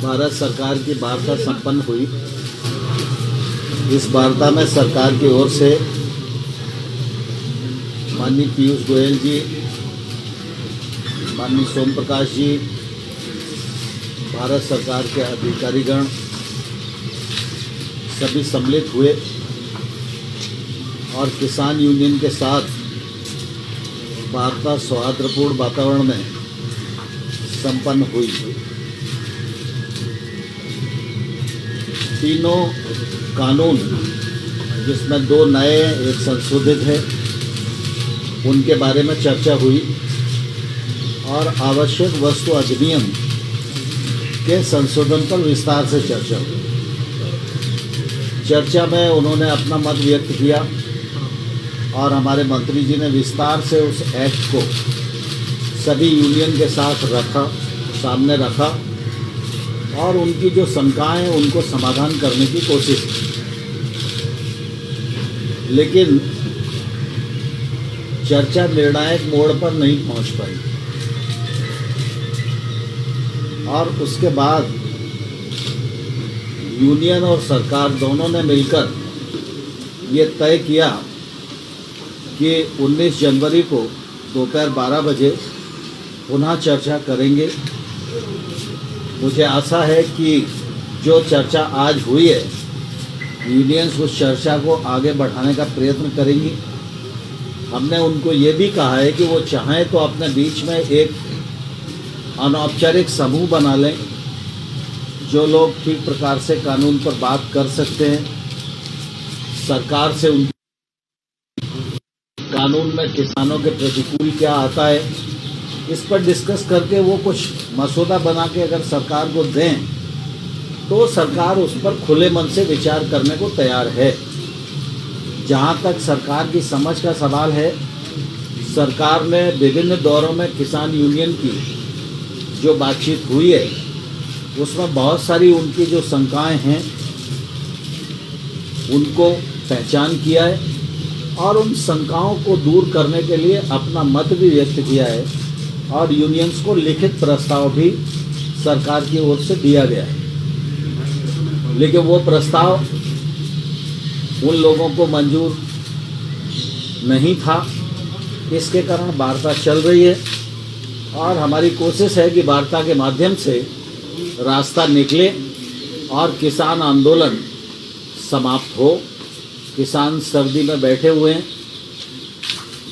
भारत सरकार की वार्ता संपन्न हुई। इस वार्ता में सरकार की ओर से माननीय पीयूष गोयल जी, माननीय सोम प्रकाश जी, भारत सरकार के अधिकारीगण सभी सम्मिलित हुए और किसान यूनियन के साथ वार्ता सौहार्दपूर्ण वातावरण में संपन्न हुई। तीनों कानून, जिसमें 2 नए एक संशोधित है, उनके बारे में चर्चा हुई और आवश्यक वस्तु अधिनियम के संशोधन पर विस्तार से चर्चा हुई। चर्चा में उन्होंने अपना मत व्यक्त किया और हमारे मंत्री जी ने विस्तार से उस एक्ट को सभी यूनियन के साथ सामने रखा और उनकी जो शंकाएं हैं उनको समाधान करने की कोशिश की। लेकिन चर्चा निर्णायक मोड़ पर नहीं पहुंच पाई और उसके बाद यूनियन और सरकार दोनों ने मिलकर ये तय किया कि 19 जनवरी को दोपहर 12 बजे पुनः चर्चा करेंगे। मुझे आशा है कि जो चर्चा आज हुई है, यूनियंस उस चर्चा को आगे बढ़ाने का प्रयत्न करेंगी। हमने उनको ये भी कहा है कि वो चाहें तो अपने बीच में एक अनौपचारिक समूह बना लें, जो लोग ठीक प्रकार से कानून पर बात कर सकते हैं। सरकार से उन कानून में किसानों के प्रतिकूल क्या आता है, इस पर डिस्कस करके वो कुछ मसौदा बना के अगर सरकार को दें तो सरकार उस पर खुले मन से विचार करने को तैयार है। जहाँ तक सरकार की समझ का सवाल है, सरकार ने विभिन्न दौरों में किसान यूनियन की जो बातचीत हुई है उसमें बहुत सारी उनकी जो शंकाएं हैं उनको पहचान किया है और उन शंकाओं को दूर करने के लिए अपना मत भी व्यक्त किया है और यूनियंस को लिखित प्रस्ताव भी सरकार की ओर से दिया गया है। लेकिन वो प्रस्ताव उन लोगों को मंजूर नहीं था, इसके कारण वार्ता चल रही है और हमारी कोशिश है कि वार्ता के माध्यम से रास्ता निकले और किसान आंदोलन समाप्त हो। किसान सर्दी में बैठे हुए हैं,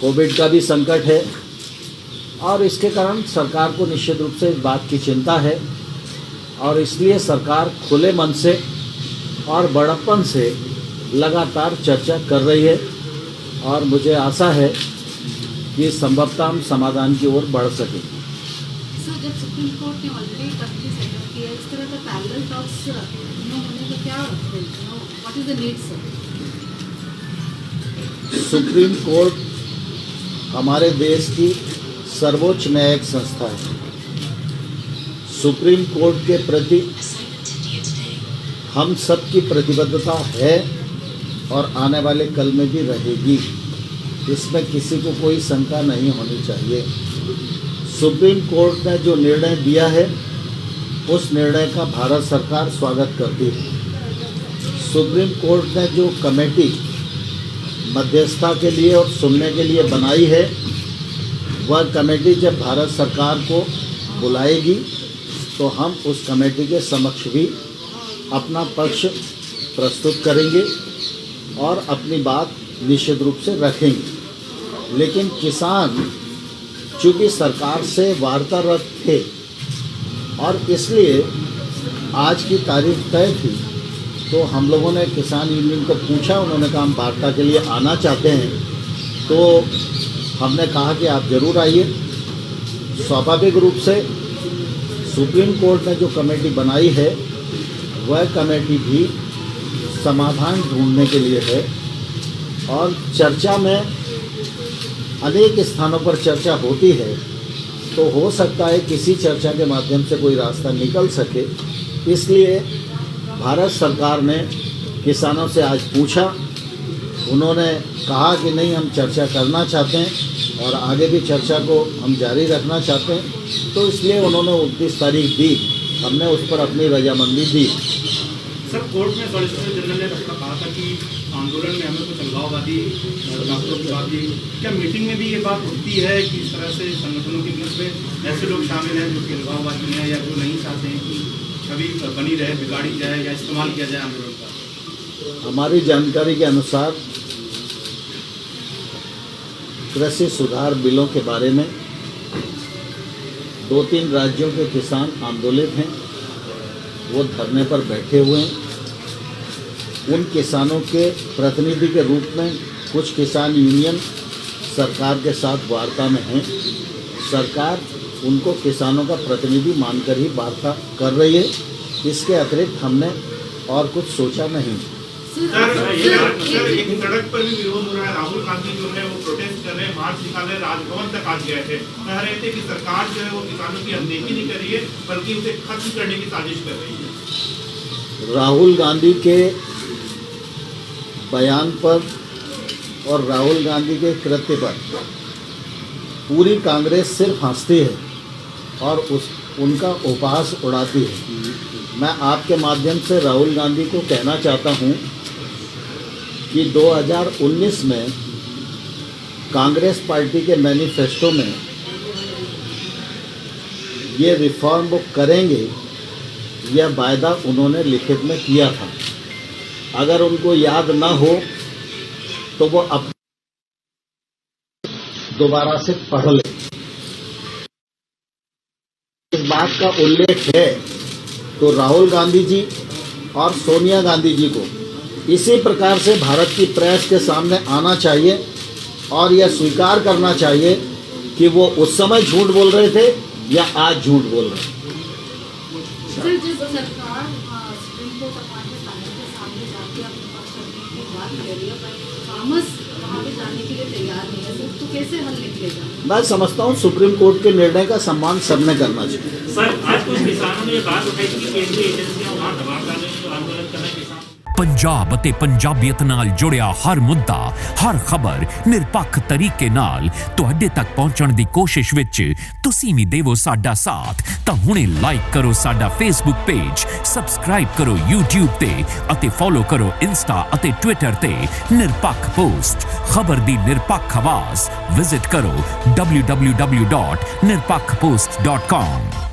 कोविड का भी संकट है और इसके कारण सरकार को निश्चित रूप से इस बात की चिंता है और इसलिए सरकार खुले मन से और बड़प्पन से लगातार चर्चा कर रही है और मुझे आशा है कि संभवतः हम समाधान की ओर बढ़ सकें। सर, जब सुप्रीम कोर्ट ने ऑलरेडी तख्ती सेटअप किया, इस तरह का पैरेलल टॉक्स होने का क्या what is the need sir? Supreme court हमारे देश की सर्वोच्च न्यायिक संस्था है। सुप्रीम कोर्ट के प्रति हम सबकी प्रतिबद्धता है और आने वाले कल में भी रहेगी, इसमें किसी को कोई शंका नहीं होनी चाहिए। सुप्रीम कोर्ट ने जो निर्णय दिया है उस निर्णय का भारत सरकार स्वागत करती है। सुप्रीम कोर्ट ने जो कमेटी मध्यस्थता के लिए और सुनने के लिए बनाई है, वह कमेटी जब भारत सरकार को बुलाएगी तो हम उस कमेटी के समक्ष भी अपना पक्ष प्रस्तुत करेंगे और अपनी बात निश्चित रूप से रखेंगे। लेकिन किसान चूँकि सरकार से वार्तारत थे और इसलिए आज की तारीख तय थी, तो हम लोगों ने किसान यूनियन को पूछा, उन्होंने कहा हम वार्ता के लिए आना चाहते हैं, तो हमने कहा कि आप ज़रूर आइए। स्वाभाविक रूप से सुप्रीम कोर्ट ने जो कमेटी बनाई है वह कमेटी भी समाधान ढूंढने के लिए है और चर्चा में अनेक स्थानों पर चर्चा होती है, तो हो सकता है किसी चर्चा के माध्यम से कोई रास्ता निकल सके। इसलिए भारत सरकार ने किसानों से आज पूछा, उन्होंने कहा कि नहीं हम चर्चा करना चाहते हैं और आगे भी चर्चा को हम जारी रखना चाहते हैं, तो इसलिए उन्होंने 29 तारीख दी हमने उस पर अपनी रजामंदी दी। सर, कोर्ट में सॉलिसिटर जनरल ने कहा था कि आंदोलन में हमें कुछ अलगाववादी डॉक्टरों की बात की, क्या मीटिंग में भी ये बात उठती है कि इस तरह से संगठनों के बीच में ऐसे लोग शामिल हैं जो कि अलगाववादी हैं या जो नहीं चाहते हैं कि छवि बनी रहे, बिगाड़ी जाए या इस्तेमाल किया जाए आंदोलन का? हमारी जानकारी के अनुसार कृषि सुधार बिलों के बारे में 2-3 राज्यों के किसान आंदोलित हैं, वो धरने पर बैठे हुए हैं। उन किसानों के प्रतिनिधि के रूप में कुछ किसान यूनियन सरकार के साथ वार्ता में हैं। सरकार उनको किसानों का प्रतिनिधि मानकर ही वार्ता कर रही है। इसके अतिरिक्त हमने और कुछ सोचा नहीं। सर, एक सड़क पर भी विरोध हो रहा है। राहुल गांधी जो है वो प्रोटेस्ट कर रहे हैं, मार्च निकाल रहे हैं, राजभवन तक आज गए थे। कह रहे थे कि सरकार जो है वो किसानों की अनदेखी नहीं कर रही है बल्कि उसे खत्म करने की साजिश कर रही है। राहुल गांधी के बयान पर और राहुल गांधी के कृत्य पर पूरी कांग्रेस सिर्फ हंसती है और उनका उपहास उड़ाती है। मैं आपके माध्यम से राहुल गांधी को कहना चाहता हूं कि 2019 में कांग्रेस पार्टी के मैनिफेस्टो में ये रिफॉर्म वो करेंगे, यह वायदा उन्होंने लिखित में किया था। अगर उनको याद ना हो तो वो अब दोबारा से पढ़ ले। इस बात का उल्लेख है तो राहुल गांधी जी और सोनिया गांधी जी को इसी प्रकार से भारत की प्रेस के सामने आना चाहिए और यह स्वीकार करना चाहिए कि वो उस समय झूठ बोल रहे थे या आज झूठ बोल रहे हैं। सर, जब सरकार सुप्रीम कोर्ट अपॉइंटमेंट पैनल के सामने जाके अपने पक्ष रखने की बात कर रही है, पर थॉमस वहाँ पे जाने के लिए तैयार नहीं है, तो कैसे हल निकलेगा? मैं समझता हूँ सुप्रीम कोर्ट के निर्णय का सम्मान सबने करना चाहिए। सर, आज कुछ किसानों ने ये बात उठाई कि केंद्रीय एजेंसियां वहाँ दबाव डालेंगी तो आंदोलन करना किसान। पंजाब ਅਤੇ ਪੰਜਾਬੀਅਤ ਨਾਲ ਜੁੜਿਆ ਹਰ ਮੁੱਦਾ, ਹਰ ਖਬਰ ਨਿਰਪੱਖ ਤਰੀਕੇ ਨਾਲ ਤੁਹਾਡੇ ਤੱਕ ਪਹੁੰਚਣ ਦੀ ਕੋਸ਼ਿਸ਼ ਵਿੱਚ ਤੁਸੀਂ ਵੀ ਦੇਵੋ ਸਾਡਾ ਸਾਥ। ਤਾਂ ਹੁਣੇ ਲਾਈਕ ਕਰੋ ਸਾਡਾ ਫੇਸਬੁੱਕ ਪੇਜ, ਸਬਸਕ੍ਰਾਈਬ ਕਰੋ YouTube ਤੇ ਅਤੇ ਫੋਲੋ ਕਰੋ ਇੰਸਟਾ ਅਤੇ ਟਵਿੱਟਰ ਤੇ ਨਿਰਪੱਖ ਪੋਸਟ। ਖਬਰ ਦੀ ਨਿਰਪੱਖ ਆਵਾਜ਼ ਵਿਜ਼ਿਟ ਕਰੋ www.nirpakhpost.com।